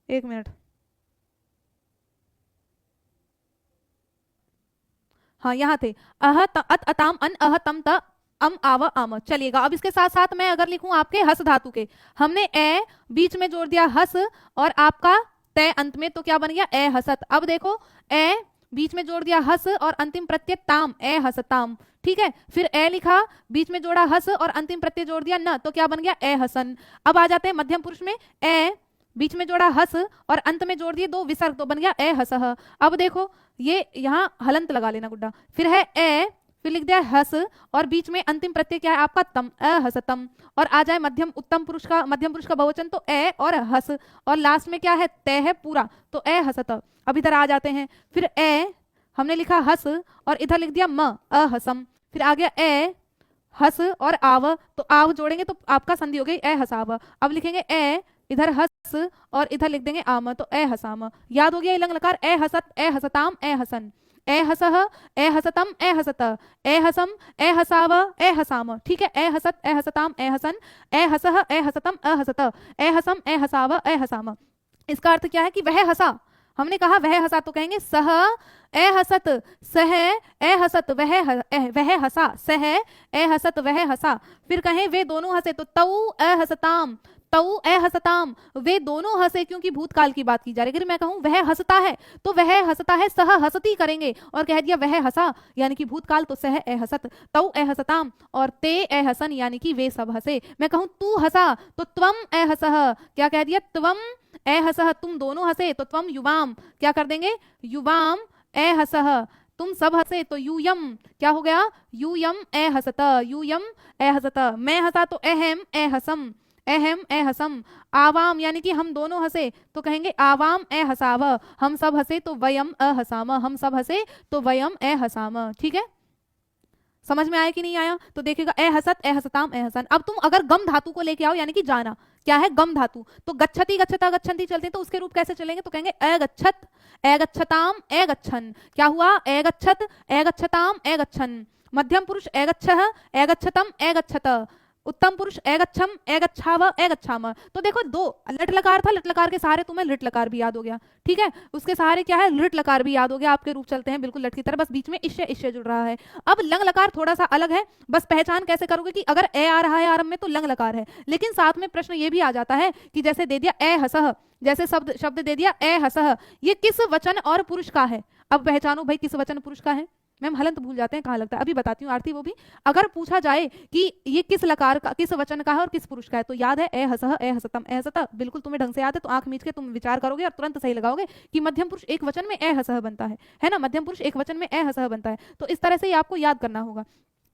एक मिनट, हाँ यहाँ थे। अह अत अताम अन अह तम त अम आव अम, चलिएगा। अब इसके साथ साथ मैं अगर लिखूं आपके हस धातु के, हमने ए बीच में जोड़ दिया हस और आपका तय अंत में, तो क्या बन गया ए हसत। अब देखो ए बीच में जोड़ दिया हस और अंतिम प्रत्यय ताम, ए हसताम, ठीक है। फिर ए लिखा, बीच में जोड़ा हस और अंतिम प्रत्यय जोड़ दिया न, तो क्या बन गया ए हसन। अब आ जाते हैं मध्यम पुरुष में, ए बीच में जोड़ा हस और अंत में जोड़ दिए दो विसर्ग, तो बन गया ए हसह। अब देखो ये यहाँ हलंत लगा लेना गुड्डा, फिर है ए, फिर लिख दिया हस और बीच में अंतिम प्रत्यय क्या है आपका तम, अहसतम। और आ जाए मध्यम उत्तम पुरुष का, मध्यम पुरुष का बहुवचन तो ए और हस, और लास्ट में क्या है तय है पूरा, तो ए हसत। अब इधर आ जाते हैं, फिर ए हमने लिखा हस और इधर लिख दिया म, अहसम। फिर आ गया ए हस और आव, तो आव जोड़ेंगे तो आपका संधि हो गई ए हसाव। अब लिखेंगे ए इधर हस और इधर लिख देंगे आम, तो ए हसाम। याद हो गया लंग लकार, ए हसत, ए हसताम, ए हसन, ए हसह, ए हसतम, ए हसत, ए हसम, ए हसाव, ए हसाम, ठीक है। ए हसत, ए हसताम, ए हसन, ए हसह, ए हसतम, ए हसत, ए हसम, ए हसाव, ए हसाम। इसका अर्थ क्या है कि वह हंसा, हमने कहा वह हंसा, तो कहेंगे सह ए हसत, सह ए हसत, वह हंसा, सह ए हसत, वह हंसा। फिर कहें वे दोनों हंसे, तो तऊ ए हसताम, तऊ ए हसताम, वे दोनों हंसे, क्योंकि भूतकाल की बात की जा रही है। अगर मैं कहूं वह हंसता है, तो वह हंसता है, सह हंसती करेंगे, और कह दिया वह हंसा यानी कि भूतकाल, तो सह ए हसत, तऊ ए हसताम, और ते ए हसन यानी कि वे सब हंसे। मैं कहूं तू हंसा, तो त्वम ए हसह, क्या कह दिया त्वम ए हसह, तुम दोनों हंसे, तो त्वम युवाम, क्या कर देंगे युवाम ए हसह। तुम सब हंसे तो यूयम, क्या हो गया यूयम ए हसत, यूयम ए हसत। मैं हंसा तो अहम ए हसम, अहम ए हसम। आवाम यानी कि हम दोनों हंसे, तो कहेंगे आवाम ए हसाव। हम सब हंसे तो वयम अ हसाम, हम सब हंसे तो वयम ए हसाम, ठीक है। समझ में आया कि नहीं आया? तो देखिएगा ए हसत, ए हसताम, ए हसन। अब तुम अगर गम धातु को लेके आओ, यानी कि जाना क्या है गम धातु, तो गच्छति गच्छता गच्छन्ति चलते हैं, तो उसके रूप कैसे चलेंगे, तो कहेंगे ए गच्छत, ए गच्छताम, ए गच्छन। क्या हुआ ए गच्छत, ए गच्छताम, ए गच्छन। मध्यम पुरुष ए गच्छः, ए गच्छतम, ए गच्छत। उत्तम पुरुष ए गच्छम, ए गच्छाव, ए गच्छाम। तो देखो दो लट लकार था, लट लकार के सहारे तुम्हें लिट लकार भी याद हो गया, ठीक है। उसके सहारे क्या है लिट लकार भी याद हो गया, आपके रूप चलते हैं बिल्कुल लट की तरह, बस बीच में इश्य इश्य जुड़ रहा है। अब लंग लकार थोड़ा सा अलग है, बस पहचान कैसे करोगे कि अगर ए आ रहा है आरंभ में तो लंग लकार है, लेकिन साथ में प्रश्न ये भी आ जाता है कि जैसे दे दिया ए हसह, जैसे शब्द दे दिया ए हसह, ये किस वचन और पुरुष का है। अब पहचानो भाई किस वचन पुरुष का है। मैम हलंत भूल जाते हैं कहाँ लगता है, अभी बताती हूँ आरती। वो भी अगर पूछा जाए कि ये किस लकार का, किस वचन का है और किस पुरुष का है, तो याद है ए हसह, ए हसतम, ए हसत, बिल्कुल तुम्हें ढंग से याद है, तो आंख मीच के तुम विचार करोगे और तुरंत सही लगाओगे कि मध्यम पुरुष एक वचन में ए हसह बनता है ना, मध्यम पुरुष एक वचन में ए हसह बनता है। तो इस तरह से ही आपको याद करना होगा,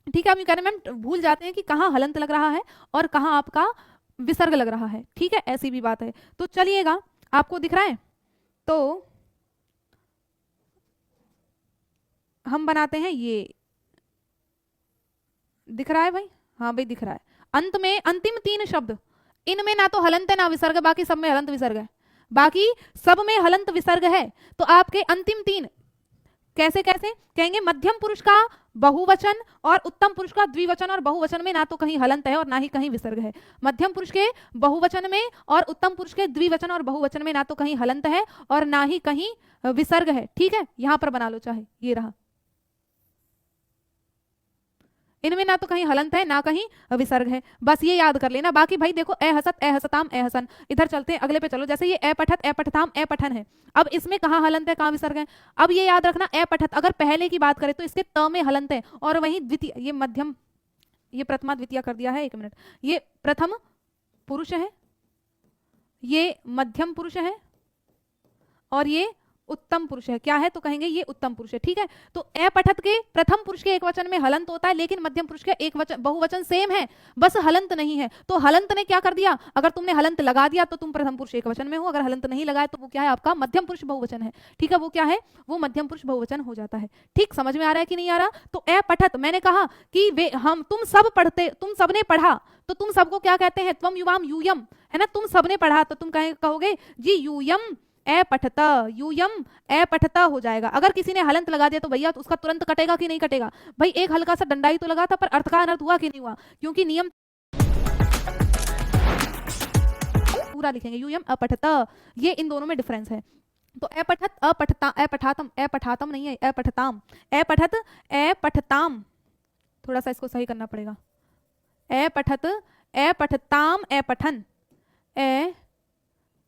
ठीक है। आप ये कह रहे मैम भूल जाते हैं कि कहाँ हलंत लग रहा है और कहाँ आपका विसर्ग लग रहा है, ठीक है, ऐसी भी बात है। तो चलिएगा आपको दिख रहा है, तो हम बनाते हैं, ये दिख रहा है भाई, हाँ भाई दिख रहा है। अंत में अंतिम तीन शब्द, इनमें ना तो हलंत है ना विसर्ग, बाकी सब में हलंत विसर्ग है, बाकी सब में हलंत विसर्ग है। तो आपके अंतिम तीन कैसे कैसे कहेंगे, मध्यम पुरुष का बहुवचन और उत्तम पुरुष का द्विवचन और बहुवचन में ना तो कहीं हलंत है और ना ही कहीं विसर्ग है। मध्यम पुरुष के बहुवचन में और उत्तम पुरुष के द्विवचन और बहुवचन में ना तो कहीं हलंत है और ना ही कहीं विसर्ग है, ठीक है। यहां पर बना लो चाहे, ये रहा, इनमें ना तो कहीं हलंत है ना कहीं विसर्ग है, बस ये याद कर लेना। बाकी भाई देखो ए हसत, ए हसताम, ए हसन। इधर चलते हैं अगले पे, चलो जैसे ये ए पठत, ए पठताम, ए पठन है, अब इसमें कहाँ हलंत है कहाँ विसर्ग है। अब ये याद रखना ए पठत अगर पहले की बात करें तो इसके त में हलंत है, और वहीं द्वितीय, ये मध्यम, ये प्रथमा द्वितीय कर दिया है, एक मिनट, ये प्रथम पुरुष है, ये मध्यम पुरुष है और ये उत्तम पुरुष है। क्या है, तो कहेंगे ये उत्तम पुरुष है, ठीक है। तो ए पठत के प्रथम पुरुष के एक वचन में हलंत होता है, लेकिन मध्यम पुरुष के एक वचन बहुवचन सेम है, बस हलंत नहीं है। तो हलंत ने क्या कर दिया, अगर तुमने हलंत लगा दिया तो तुम प्रथम पुरुष एक वचन में हो, अगर हलंत नहीं लगाया तो वो क्या है आपका मध्यम पुरुष बहुवचन है, ठीक है। वो क्या है, वो मध्यम पुरुष बहुवचन हो जाता है, ठीक। समझ में आ रहा है कि नहीं आ रहा। तो ए पठत मैंने कहा कि वे हम तुम सब पढ़ते, तुम सबने पढ़ा, तो तुम सबको क्या कहते हैं, त्वम युवाम यूयम, है ना, तुम सबने पढ़ा तो तुम कहोगे जी यूयम ए पठता, यूयम ए पठता हो जाएगा। अगर किसी ने हलंत लगा दिया तो भैया तो उसका तुरंत कटेगा कि नहीं कटेगा भाई, एक हल्का सा डंडा ही तो लगा था पर अर्थ का अनर्थ हुआ कि नहीं हुआ, क्योंकि नियम पूरा लिखेंगे, यूयम अपठत, ये इन दोनों में डिफरेंस है। तो अपठत अपठता अपठातम, अपठातम नहीं है, अपठताम, अपठत अपठताम, थोड़ा सा इसको सही करना पड़ेगा, अपठत अपठताम अपठन,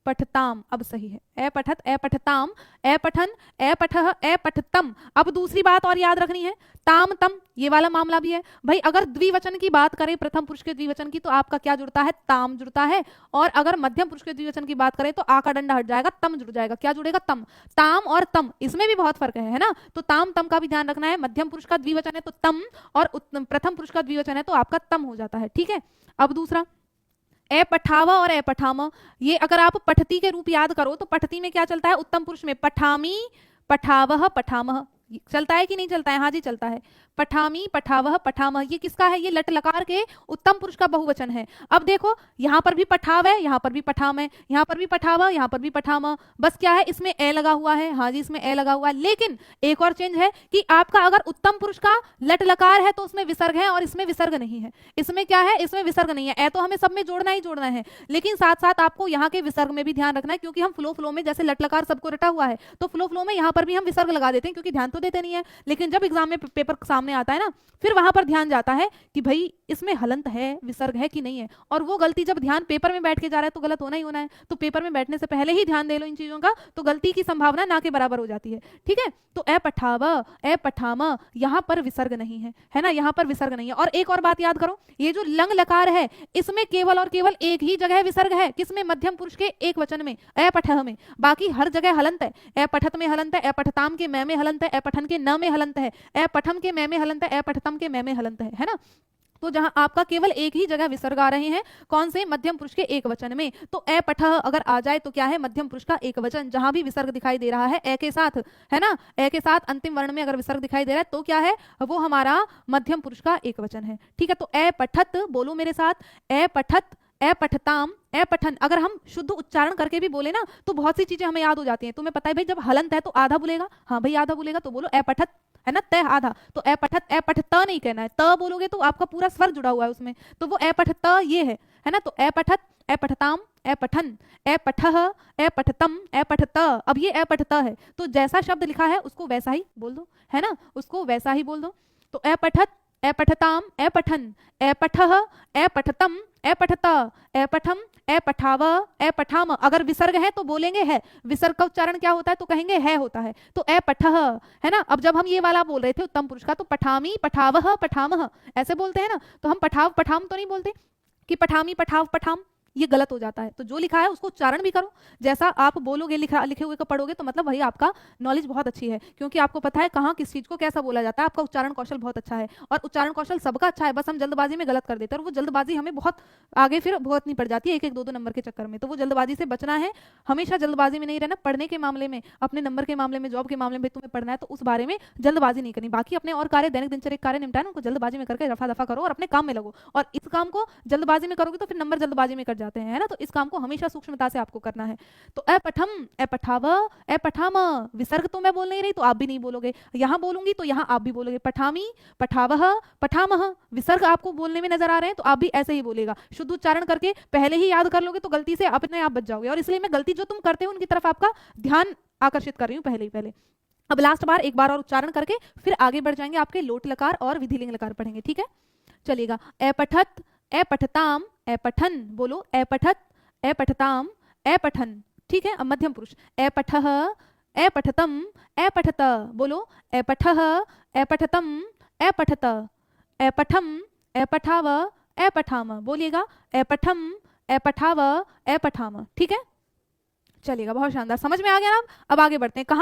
पठताम, अब सही है, अपठत अपठताम अपठन अपठह अपठतम। अब दूसरी बात और याद रखनी है, ताम तम, ये वाला मामला भी है भाई। अगर द्विवचन की बात करें, प्रथम पुरुष के द्विवचन की, तो आपका क्या जुड़ता है, ताम जुड़ता है। और अगर मध्यम पुरुष के द्विवचन की बात करें तो आ का डंडा हट जाएगा, तम जुड़ जाएगा। क्या जुड़ेगा, तम। ताम और तम, इसमें भी बहुत फर्क है ना। तो ताम तम का भी ध्यान रखना है। मध्यम पुरुष का द्विवचन है तो तम, और प्रथम पुरुष का द्विवचन है तो आपका तम हो जाता है, ठीक है। अब दूसरा पठावा और पठाम, ये अगर आप पठती के रूप याद करो तो पठती में क्या चलता है, उत्तम पुरुष में पठामी पठावह पठामह, चलता है कि नहीं चलता है, हाँ जी चलता है। पठामी पठावह पठामह, ये किसका है, ये लट लकार के उत्तम पुरुष का बहुवचन है। अब देखो यहाँ पर भी पठाव है, यहाँ पर भी पठाम है, यहाँ पर भी पठावा, यहाँ पर भी पठाम, बस क्या है, इसमें ए लगा हुआ है, हाँ जी इसमें ए लगा हुआ है। लेकिन एक और चेंज है कि आपका अगर उत्तम पुरुष का लट लकार है तो उसमें विसर्ग है और इसमें विसर्ग नहीं है। इसमें क्या है, इसमें विसर्ग नहीं है। ए तो हमें सब में जोड़ना ही जोड़ना है, लेकिन साथ साथ आपको यहाँ के विसर्ग में भी ध्यान रखना है, क्योंकि हम फ्लो में जैसे लट लकार सबको रटा हुआ है तो फ्लो में यहाँ पर भी हम विसर्ग लगा देते हैं, क्योंकि ध्यान तो देते नहीं है। लेकिन जब एग्जाम में पेपर सामने आता है ना, फिर वहां पर ध्यान जाता है कि भाई इसमें हलंत है, विसर्ग है कि नहीं है। और वो गलती जब ध्यान पेपर में बैठ के जा रहा है तो गलत होना ही होना है। तो पेपर में बैठने से पहले ही ध्यान दे लो इन चीजों का, तो गलती की संभावना ना के बराबर हो जाती है, ठीक है। तो ए पठाव ए पठाम, यहाँ पर विसर्ग नहीं है ना, यहाँ पर विसर्ग नहीं है। और एक और बात याद करो, ये जो लंग लकार है इसमें केवल और केवल एक ही जगह विसर्ग है, किसमें, मध्यम पुरुष के एक वचन में, ए पठह में। बाकी हर जगह हलंत है। ए पठत में हलंत है, ए पठताम के मैं में हलंत है, ए पठन के न में हलंत है, ए पठम के मैं में हलंत है, ए पठतम के मैं में हलंत है ना। तो जहां आपका केवल एक ही जगह विसर्ग आ रहे हैं, कौन से, मध्यम पुरुष के एक वचन में। तो ए पठह अगर आ जाए तो क्या है, मध्यम पुरुष का एक वचन, जहां भी विसर्ग दिखाई दे रहा है ए के साथ, है ना, ए के साथ अंतिम वर्ण में अगर विसर्ग दिखाई दे रहा है तो क्या है, वो हमारा मध्यम पुरुष का एक वचन है, ठीक है। तो ए पठत, बोलो मेरे साथ, ए पठत ए पठताम ए पठन। अगर हम शुद्ध उच्चारण करके भी बोले ना तो बहुत सी चीजें हमें याद हो जाती हैं। तुम्हें पता है भाई, जब हलंत है तो आधा बोलेगा, हाँ भाई आधा बोलेगा, तो बोलो ए पठत, है ना, तय आधा। तो ए पठत ए पठत नहीं कहना है, त बोलोगे तो आपका पूरा स्वर जुड़ा हुआ है उसमें, तो वो ए पठत ये है ना। तो ए पठत ए पठताम ए पठन ए पठह ए पठतम ए पठत। अब ये ए पठत है तो जैसा शब्द लिखा है उसको वैसा ही बोल दो, है ना, उसको वैसा ही बोल दो। तो ए पठत ए पठताम ए पठन ए पठह ए पठतम ए पठत ए पठम ए पठाव ए पठाम। अगर विसर्ग है तो बोलेंगे है, विसर्ग का उच्चारण क्या होता है, तो कहेंगे है होता है। तो ए पठह, है ना। अब जब हम ये वाला बोल रहे थे उत्तम पुरुष का, तो पठामी पठावह पठामह ऐसे बोलते हैं ना, तो हम पठाव पठाम तो नहीं बोलते कि पठामी पठाव पठाम, ये गलत हो जाता है। तो जो लिखा है उसको उच्चारण भी करो, जैसा आप बोलोगे लिखे हुए को पढ़ोगे तो मतलब वही आपका नॉलेज बहुत अच्छी है, क्योंकि आपको पता है कहाँ किस चीज को कैसा बोला जाता है। आपका उच्चारण कौशल बहुत अच्छा है, और उच्चारण कौशल सबका अच्छा है, बस हम जल्दबाजी में गलत कर देते हैं, और वो जल्दबाजी हमें बहुत आगे फिर भुगतनी पड़ जाती है, एक एक दो नंबर के चक्कर में। तो वो जल्दबाजी से बचना है, हमेशा जल्दबाजी में नहीं रहना। पढ़ने के मामले में, अपने नंबर के मामले में, जॉब के मामले में तुम्हें पढ़ना है तो उस बारे में जल्दबाजी नहीं करनी। बाकी अपने और कार्य, दैनिक दिनचर्या कार्य निपटाए उनको जल्दबाजी में करके रफा दफा करो और अपने काम में लगो। और इस काम को जल्दबाजी में करोगे तो फिर नंबर जल्दबाजी में कट जाते हैं, है ना। तो इस काम को हमेशा सूक्ष्मता से आपको करना है। तो ए पठम ए पठाव ए पठाम, विसर्ग तो मैं बोल नहीं रही तो आप भी नहीं बोलोगे, यहां बोलूंगी तो यहां आप भी बोलोगे। पठामी पठावह पठामह, विसर्ग आपको बोलने में नजर आ रहे हैं तो आप भी ऐसे ही बोलेगा। शुद्ध उच्चारण करके पहले ही याद कर लोगे तो गलती से अपने आप बच जाओगे। और इसलिए मैं गलती जो तुम करते हो उनकी तरफ आपका ध्यान आकर्षित कर रही हूँ पहले। अब लास्ट बार एक बार और उच्चारण करके फिर आगे बढ़ जाएंगे, आपके लोट लकार और विधिलिंग लकार पढ़ेंगे, ठीक है। चलिएगा, ए पठत ए पठताम ए पठन, बोलो ए पठत ए पठताम ए पठन, ठीक है। अब मध्यम पुरुष, ए पठह ए पठतम ए पठत, बोलो ए पठह ए पठतम ए पठत ए पठम ए पठाव ए पठाम, बोलिएगा ए पठम ए पठाव ए पठाम, ठीक है। चलिएगा, बहुत शानदार, समझ में आ गया ना। अब आगे बढ़ते हैं, कहाँ